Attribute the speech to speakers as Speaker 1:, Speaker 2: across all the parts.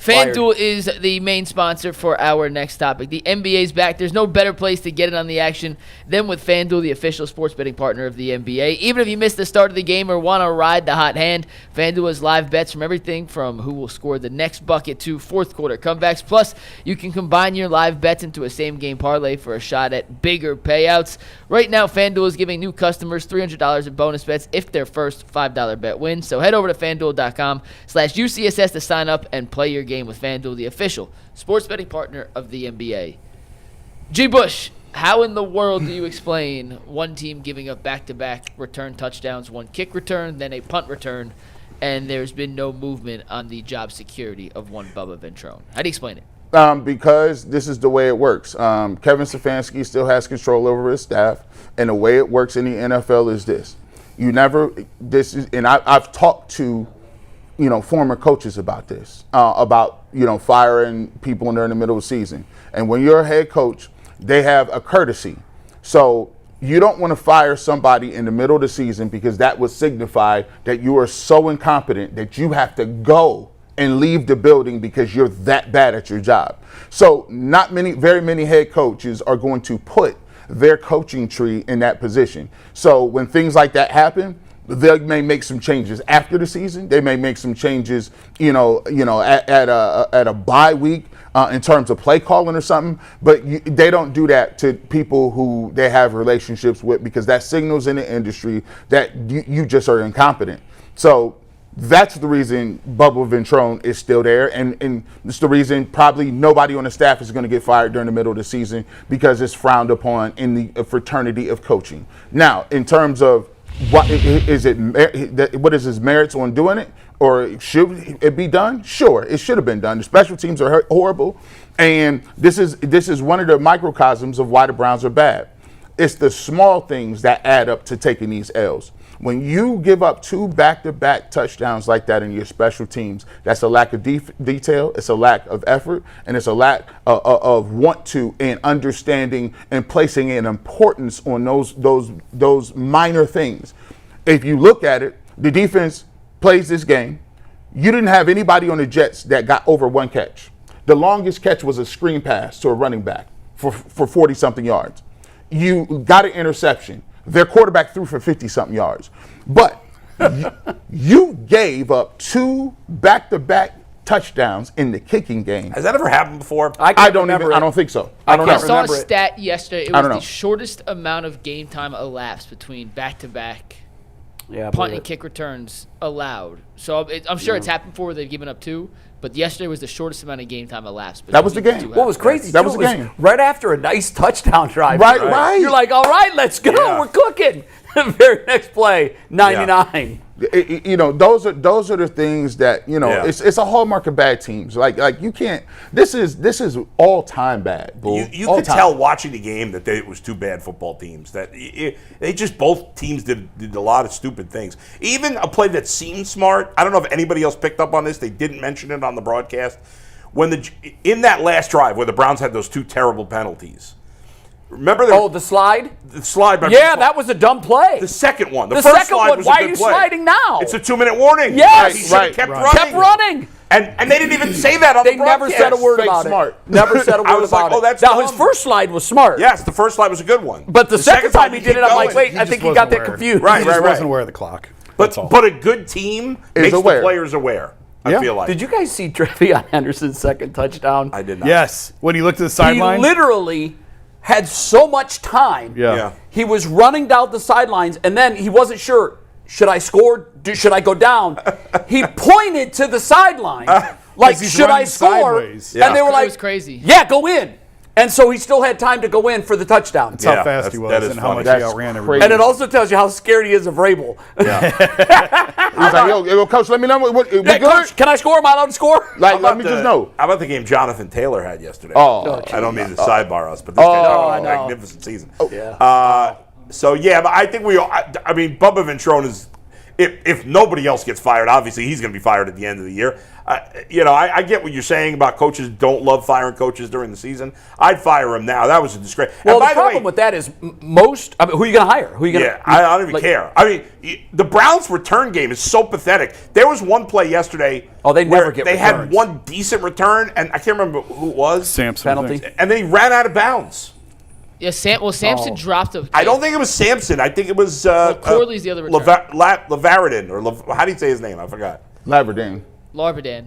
Speaker 1: FanDuel is the main sponsor for our next topic. The NBA's back. There's no better place to get in on the action than with FanDuel, the official sports betting partner of the NBA. Even if you missed the start of the game or want to ride the hot hand, FanDuel has live bets from everything from who will score the next bucket to fourth quarter comebacks. Plus, you can combine your live bets into a same-game parlay for a shot at bigger payouts. Right now, FanDuel is giving new customers $300 in bonus bets if their first $5 bet wins. So head over to FanDuel.com/UCSS to sign up and play your game with FanDuel, the official sports betting partner of the NBA. G. Bush, how in the world do you explain one team giving up back-to-back return touchdowns, one kick return, then a punt return, and there's been no movement on the job security of one Bubba Ventrone? How do you explain it?
Speaker 2: Because this is the way it works. Kevin Stefanski still has control over his staff, and the way it works in the NFL is this. I've talked to former coaches about this, about firing people during the middle of the season. And when you're a head coach, they have a courtesy. So you don't want to fire somebody in the middle of the season because that would signify that you are so incompetent that you have to go and leave the building because you're that bad at your job. So very many head coaches are going to put their coaching tree in that position. So when things like that happen, they may make some changes after the season. They may make some changes, at a bye week in terms of play calling or something. But they don't do that to people who they have relationships with because that signals in the industry that you just are incompetent. So that's the reason Bubba Ventrone is still there, and it's the reason probably nobody on the staff is going to get fired during the middle of the season because it's frowned upon in the fraternity of coaching. Now, in terms of what is his merits on doing it, or should it be done? Sure, it should have been done. The special teams are horrible, and this is one of the microcosms of why the Browns are bad. It's the small things that add up to taking these L's. When you give up 2 back-to-back touchdowns like that in your special teams, that's a lack of detail, it's a lack of effort, and it's a lack of want to and understanding and placing an importance on those minor things. If you look at it, the defense plays this game. You didn't have anybody on the Jets that got over 1 catch. The longest catch was a screen pass to a running back for 40-something yards. You got an interception. Their quarterback threw for 50-something yards. But you gave up 2 back-to-back touchdowns in the kicking game.
Speaker 3: Has that ever happened before?
Speaker 2: I don't think so.
Speaker 1: I saw a stat yesterday. It was the shortest amount of game time elapsed between back-to-back punt and kick returns allowed. So I'm sure it's happened before. They've given up 2. But yesterday was the shortest amount of game time elapsed.
Speaker 2: That was the game.
Speaker 4: What was crazy,
Speaker 2: that was the game.
Speaker 4: Right after a nice touchdown drive.
Speaker 2: Right.
Speaker 4: You're like, all right, let's go. Yeah. We're cooking. Very next play, 99.
Speaker 2: Those are the things that it's a hallmark of bad teams. Like you can't. This is all time bad. Bull.
Speaker 3: You could tell watching the game that it was 2 bad football teams. That they just both teams did a lot of stupid things. Even a play that seemed smart. I don't know if anybody else picked up on this. They didn't mention it on the broadcast. In that last drive where the Browns had those 2 terrible penalties. Remember
Speaker 4: the slide?
Speaker 3: The slide.
Speaker 4: That was a dumb play.
Speaker 3: The second one.
Speaker 4: The first slide was why a good are you play. Sliding now?
Speaker 3: It's a 2-minute warning.
Speaker 4: Yes.
Speaker 3: He should have kept running. And they didn't even say that on the broadcast.
Speaker 4: They never said a word about it. Never said a word about it.
Speaker 3: That's
Speaker 4: now,
Speaker 3: dumb.
Speaker 4: His first slide was smart.
Speaker 3: Yes, the first slide was a good one.
Speaker 4: But the second time he did it, I'm like, wait, I think he got that confused.
Speaker 5: He just wasn't aware of the clock.
Speaker 3: But a good team makes the players aware. I feel like.
Speaker 4: Did you guys see Trevion Henderson's second touchdown?
Speaker 3: I did not.
Speaker 5: Yes. When he looked at the sideline.
Speaker 4: He literally had so much time.
Speaker 5: Yeah.
Speaker 4: He was running down the sidelines, and then he wasn't sure, should I score? Should I go down? He pointed to the sideline, like, should I score?
Speaker 5: Yeah.
Speaker 4: And they were like,
Speaker 1: it was crazy.
Speaker 4: Yeah, go in. And so he still had time to go in for the touchdown.
Speaker 5: That's how fast he was and how much he outran everybody.
Speaker 4: And it also tells you how scared he is of Vrabel.
Speaker 2: Yeah. He's like, yo, coach, let me know. We good?
Speaker 4: Coach, can I score? Am I allowed to score?
Speaker 2: Let me just know.
Speaker 3: How about the game Jonathan Taylor had yesterday?
Speaker 2: Oh.
Speaker 3: I don't mean to sidebar us, but this guy's having a magnificent season.
Speaker 4: Yeah.
Speaker 3: So, yeah, but I think Bubba Ventrone if nobody else gets fired, obviously he's going to be fired at the end of the year. I get what you're saying about coaches don't love firing coaches during the season. I'd fire him now. That was a disgrace.
Speaker 4: Well, the problem with that is who are you going to hire? Who are you going to?
Speaker 3: I don't even care. I mean, the Browns' return game is so pathetic. There was one play yesterday.
Speaker 4: Oh, they never get
Speaker 3: They
Speaker 4: returns.
Speaker 3: had one decent return, and I can't remember who it was.
Speaker 5: Samson.
Speaker 4: Penalty.
Speaker 3: And then he ran out of bounds.
Speaker 1: Yeah, Samson dropped a.
Speaker 3: I don't think it was Samson. I think it was
Speaker 1: Corley's the other return.
Speaker 3: Lavaradin, or how do you say his name? I forgot.
Speaker 2: Laverdane.
Speaker 1: Larvadan,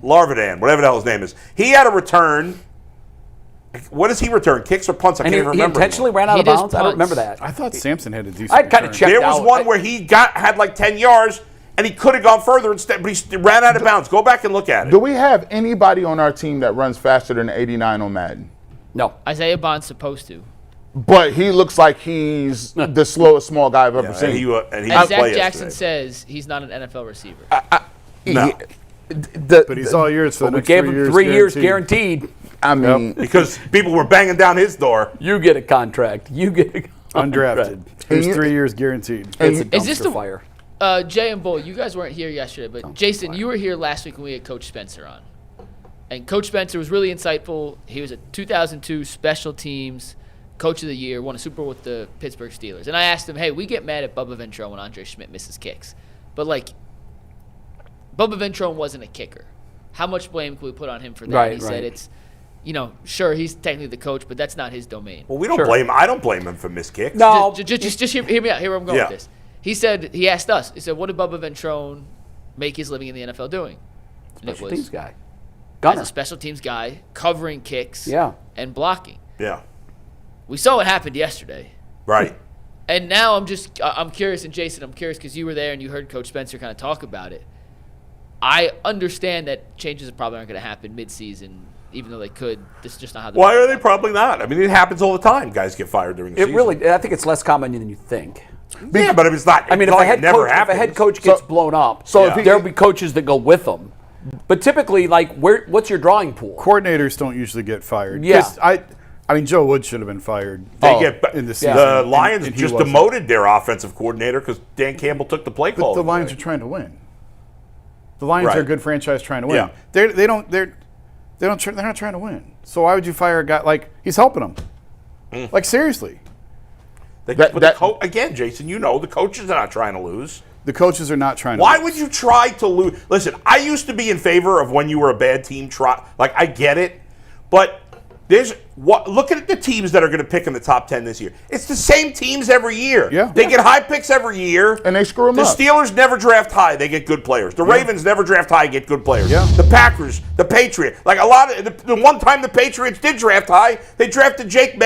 Speaker 3: whatever the hell his name is. He had a return. What does he return? Kicks or punts? I can't even remember.
Speaker 4: He intentionally ran out of
Speaker 1: He does
Speaker 4: bounds? I don't
Speaker 1: punts.
Speaker 4: remember that.
Speaker 5: I thought Samson had a decent
Speaker 4: I'd kind of
Speaker 5: return.
Speaker 4: checked
Speaker 3: There was
Speaker 4: out.
Speaker 3: one where he had like 10 yards, and he could have gone further instead, but he ran out of bounds. Go back and look at it.
Speaker 2: Do we have anybody on our team that runs faster than 89 on Madden?
Speaker 4: No.
Speaker 1: Isaiah Bond's supposed to.
Speaker 2: But he looks like he's the slowest small guy I've ever seen.
Speaker 3: And he
Speaker 1: As
Speaker 3: didn't play
Speaker 1: Zach Jackson
Speaker 3: yesterday.
Speaker 1: says, he's not an NFL receiver.
Speaker 3: No.
Speaker 5: But he's all yours for the
Speaker 4: We
Speaker 5: next
Speaker 4: gave him 3 years guaranteed.
Speaker 2: I mean,
Speaker 3: Because people were banging down his door.
Speaker 4: You get a contract. You get a contract.
Speaker 5: Undrafted. Here's 3 years guaranteed.
Speaker 4: It's a
Speaker 1: Is this
Speaker 4: dumpster
Speaker 1: the-
Speaker 4: fire.
Speaker 1: Jay and Bull, you guys weren't here yesterday, but Jason, you were here last week when we had Coach Spencer on. And Coach Spencer was really insightful. He was a 2002 Special Teams Coach of the Year, won a Super Bowl with the Pittsburgh Steelers. And I asked him, hey, we get mad at Bubba Ventrone when Andre Schmidt misses kicks. But, Bubba Ventrone wasn't a kicker. How much blame can we put on him for that?
Speaker 4: Right,
Speaker 1: He said
Speaker 4: right.
Speaker 1: it's, sure, he's technically the coach, but that's not his domain.
Speaker 3: Well, we don't
Speaker 4: Sure.
Speaker 3: blame him. I don't blame him for missed kicks.
Speaker 4: No.
Speaker 1: Just hear me out. Hear where I'm going
Speaker 3: Yeah.
Speaker 1: with this. He asked us, he said, what did Bubba Ventrone make his living in the NFL doing? And
Speaker 4: Special teams guy.
Speaker 1: as
Speaker 4: Gunner.
Speaker 1: a special teams guy, covering kicks
Speaker 4: Yeah.
Speaker 1: and blocking.
Speaker 3: Yeah.
Speaker 1: We saw what happened yesterday.
Speaker 3: Right.
Speaker 1: And now I'm curious, and Jason, I'm curious because you were there and you heard Coach Spencer kind of talk about it. I understand that changes probably aren't going to happen mid-season, even though they could. This is just not how.
Speaker 3: Why are they probably not? I mean, it happens all the time. Guys get fired during the
Speaker 4: It
Speaker 3: season.
Speaker 4: really, I think it's less common than you think.
Speaker 3: Yeah, but if it's not.
Speaker 4: I mean,
Speaker 3: it's
Speaker 4: if
Speaker 3: like
Speaker 4: a,
Speaker 3: it
Speaker 4: head
Speaker 3: never
Speaker 4: coach, if a
Speaker 3: happens.
Speaker 4: head coach gets blown up,
Speaker 2: so if he-
Speaker 4: there'll be coaches that go with them. But typically, what's your drawing pool?
Speaker 5: Coordinators don't usually get fired.
Speaker 4: Yeah.
Speaker 5: 'Cause I mean, Joe Wood should have been fired.
Speaker 3: They get
Speaker 5: in the season.
Speaker 3: The Lions
Speaker 5: and he
Speaker 3: just
Speaker 5: wasn't.
Speaker 3: demoted their offensive coordinator because Dan Campbell took the play call.
Speaker 5: But the Lions are trying to win. The Lions
Speaker 3: Right.
Speaker 5: are a good franchise trying to win.
Speaker 3: Yeah.
Speaker 5: They're not trying to win. So why would you fire a guy he's helping them? Like seriously,
Speaker 3: Again, Jason, the coaches are not trying to lose.
Speaker 5: the coaches are not trying to.
Speaker 3: Why
Speaker 5: win.
Speaker 3: would you try to lose? Listen, I used to be in favor of when you were a bad team. I get it, but look at the teams that are going to pick in the top 10 this year. It's the same teams every year.
Speaker 5: Yeah.
Speaker 3: They get high picks every year.
Speaker 2: And they screw 'em
Speaker 3: the
Speaker 2: up.
Speaker 3: The Steelers never draft high. They get good players. The Ravens never draft high, get good players.
Speaker 5: Yeah.
Speaker 3: The Packers, the Patriots. Like a lot of the one time the Patriots did draft high, they drafted Drake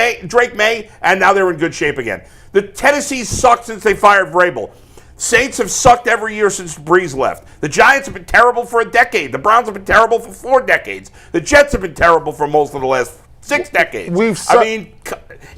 Speaker 3: May, and now they're in good shape again. The Tennessee's sucked since they fired Vrabel. Saints have sucked every year since Breeze left. The Giants have been terrible for a decade. The Browns have been terrible for 4 decades. The Jets have been terrible for most of the last 6 decades.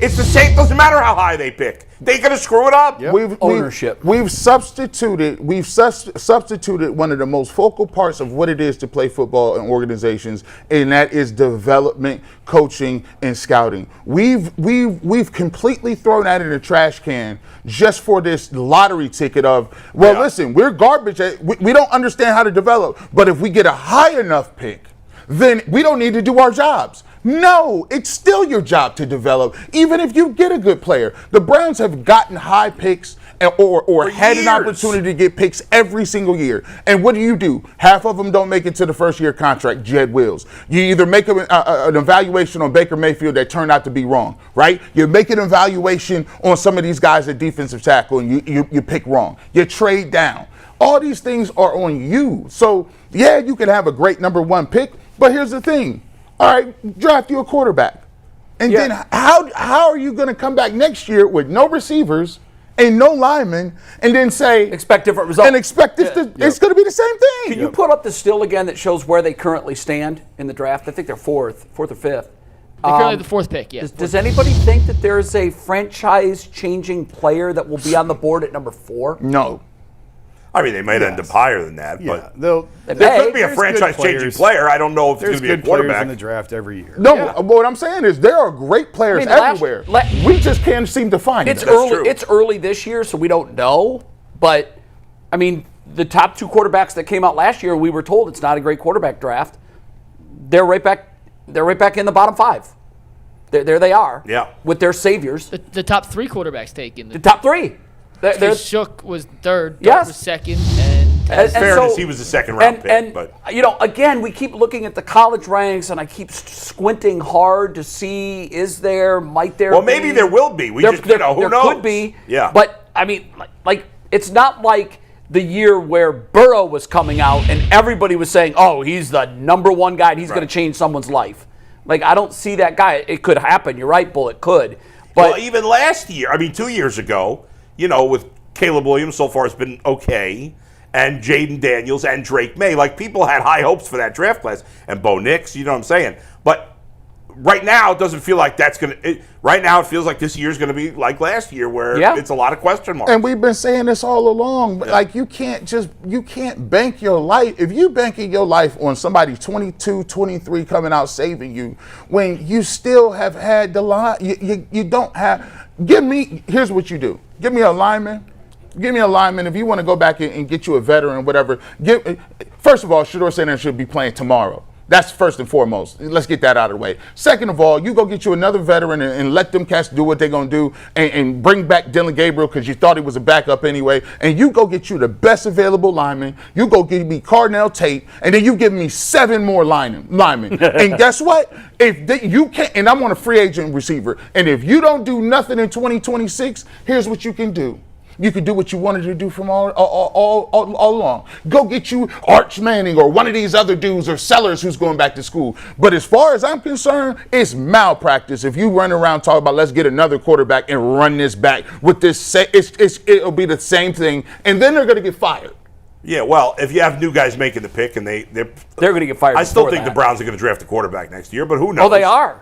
Speaker 3: It's the same. Doesn't matter how high they pick. They're going to screw it up.
Speaker 5: Yep.
Speaker 4: Ownership.
Speaker 2: We've substituted one of the most focal parts of what it is to play football in organizations, and that is development, coaching, and scouting. We've completely thrown that in the trash can just for this lottery ticket of, listen, we're garbage. We don't understand how to develop, but if we get a high enough pick, then we don't need to do our jobs. No, it's still your job to develop, even if you get a good player. The Browns have gotten high picks or had
Speaker 3: years.
Speaker 2: an opportunity to get picks every single year. And what do? Half of them don't make it to the first-year contract, Jed Wills. You either make an evaluation on Baker Mayfield that turned out to be wrong, right? You make an evaluation on some of these guys at defensive tackle, and you pick wrong. You trade down. All these things are on you. So, yeah, you can have a great number 1 pick, but here's the thing. All right, draft you a quarterback. And then how are you going to come back next year with no receivers and no linemen and then say
Speaker 4: Expect different results.
Speaker 2: and expect it's going to be the same thing?
Speaker 4: Can you put up the still again that shows where they currently stand in the draft? I think they're fourth or fifth.
Speaker 1: They're currently the 4th pick, yeah.
Speaker 4: Does anybody think that there's a franchise-changing player that will be on the board at number 4?
Speaker 2: No.
Speaker 3: I mean, they might end up higher than that,
Speaker 5: Yeah,
Speaker 3: but
Speaker 4: They
Speaker 3: there
Speaker 4: may.
Speaker 3: could be a
Speaker 5: There's
Speaker 3: franchise-changing
Speaker 5: good players.
Speaker 3: player. I don't know if it's
Speaker 5: There's
Speaker 3: going to be a
Speaker 5: good players
Speaker 3: quarterback.
Speaker 5: in the draft every year.
Speaker 2: No, what I'm saying is there are great players everywhere. We just can't seem to find
Speaker 4: It's
Speaker 2: them.
Speaker 4: early.
Speaker 3: true.
Speaker 4: It's early this year, so we don't know. But I mean, the top 2 quarterbacks that came out last year, we were told it's not a great quarterback draft. They're right back in the bottom 5. There they are.
Speaker 3: Yeah.
Speaker 4: With their saviors.
Speaker 1: The top 3 quarterbacks taken.
Speaker 4: The top 3.
Speaker 1: Shook was 3rd.
Speaker 4: Yes.
Speaker 1: Was 2nd. And
Speaker 3: fairness, he was a second-round pick. But
Speaker 4: again, we keep looking at the college ranks, and I keep squinting hard to see might there
Speaker 3: well,
Speaker 4: be?
Speaker 3: maybe there will be. Who knows?
Speaker 4: There could be.
Speaker 3: Yeah.
Speaker 4: But, I mean, like it's not like the year where Burrow was coming out and everybody was saying, oh, he's the number 1 guy and he's going to change someone's life. Like, I don't see that guy. It could happen. You're right, Bull. It could. But
Speaker 3: well, even last year, 2 years ago, with Caleb Williams so far has been okay, and Jaden Daniels and Drake May. Like, people had high hopes for that draft class. And Bo Nix, you know what I'm saying? But right now, it doesn't feel like that's going to – right now, it feels like this year's going to be like last year where it's a lot of question marks.
Speaker 2: And we've been saying this all along. But like, you can't bank your life. If you banking your life on somebody 22, 23 coming out saving you, when you still have had the line, you don't have – here's what you do. Give me a lineman. Give me a lineman. If you want to go back and get you a veteran, whatever. First of all, Shedeur Sanders should be playing tomorrow. That's first and foremost. Let's get that out of the way. Second of all, you go get you another veteran and let them cats do what they're going to do and bring back Dylan Gabriel because you thought he was a backup anyway. And you go get you the best available lineman. You go give me Cardinal Tate, and then you give me 7 more linemen. And guess what? You can't, and I'm on a free agent receiver. And if you don't do nothing in 2026, here's what you can do. You could do what you wanted to do from all along. Go get you Arch Manning or one of these other dudes or Sellers who's going back to school. But as far as I'm concerned, it's malpractice if you run around talking about let's get another quarterback and run this back with this. It'll be the same thing, and then they're going to get fired.
Speaker 3: Yeah, well, if you have new guys making the pick and they're
Speaker 4: going to get fired.
Speaker 3: I still think
Speaker 4: that.
Speaker 3: the Browns are going to draft a quarterback next year, but who knows?
Speaker 4: Oh, they are.